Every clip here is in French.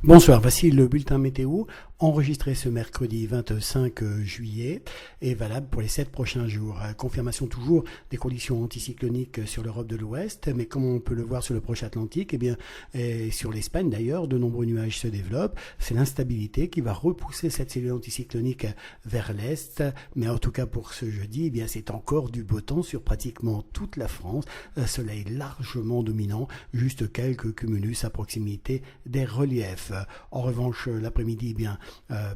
Bonsoir, voici le bulletin météo enregistré ce mercredi 25 juillet et valable pour les 7 prochains jours. Confirmation toujours des conditions anticycloniques sur l'Europe de l'Ouest, mais comme on peut le voir sur le proche Atlantique, et sur l'Espagne d'ailleurs, de nombreux nuages se développent. C'est l'instabilité qui va repousser cette cellule anticyclonique vers l'Est, mais en tout cas pour ce jeudi, c'est encore du beau temps sur pratiquement toute la France. Soleil largement dominant, juste quelques cumulus à proximité des reliefs. En revanche, l'après-midi,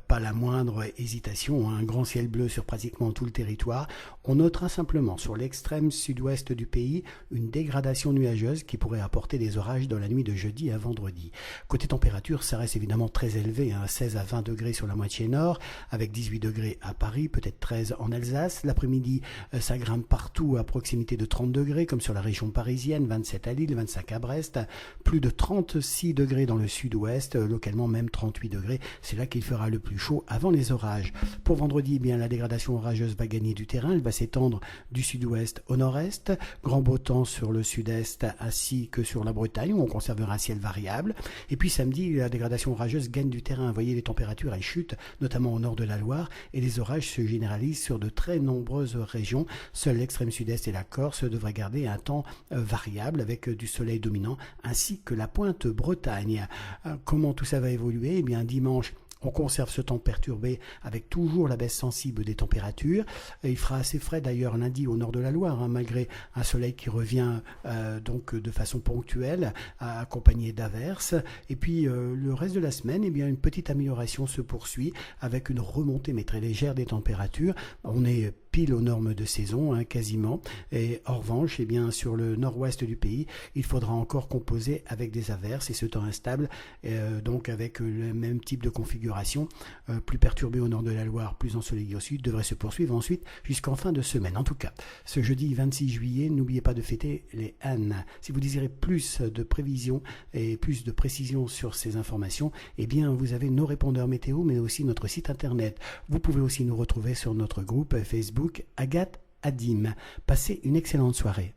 pas la moindre hésitation, un grand ciel bleu sur pratiquement tout le territoire. On notera simplement sur l'extrême sud-ouest du pays une dégradation nuageuse qui pourrait apporter des orages dans la nuit de jeudi à vendredi. Côté température, ça reste évidemment très élevé, 16 à 20 degrés sur la moitié nord, avec 18 degrés à Paris, peut-être 13 en Alsace. L'après-midi, ça grimpe partout à proximité de 30 degrés, comme sur la région parisienne, 27 à Lille, 25 à Brest, plus de 36 degrés dans le sud-ouest, localement même 38 degrés. C'est là qu'il fera le plus chaud avant les orages. Pour vendredi, la dégradation orageuse va gagner du terrain. Elle va s'étendre du sud-ouest au nord-est. Grand beau temps sur le sud-est ainsi que sur la Bretagne où on conservera un ciel variable. Et puis samedi, la dégradation orageuse gagne du terrain. Vous voyez, les températures elles chutent, notamment au nord de la Loire, et les orages se généralisent sur de très nombreuses régions. Seul l'extrême sud-est et la Corse devraient garder un temps variable avec du soleil dominant ainsi que la pointe Bretagne. Comment tout ça va évoluer? Dimanche, on conserve ce temps perturbé avec toujours la baisse sensible des températures. Il fera assez frais d'ailleurs lundi au nord de la Loire, malgré un soleil qui revient donc de façon ponctuelle, accompagné d'averses. Et puis le reste de la semaine, une petite amélioration se poursuit avec une remontée mais très légère des températures. On est pile aux normes de saison, quasiment. Et en revanche, sur le nord-ouest du pays, il faudra encore composer avec des averses et ce temps instable, donc avec le même type de configuration, plus perturbé au nord de la Loire, plus ensoleillé au sud, devrait se poursuivre ensuite jusqu'en fin de semaine. En tout cas, ce jeudi 26 juillet, n'oubliez pas de fêter les ânes. Si vous désirez plus de prévisions et plus de précisions sur ces informations, vous avez nos répondeurs météo, mais aussi notre site internet. Vous pouvez aussi nous retrouver sur notre groupe Facebook Agathe Adim. Passez une excellente soirée.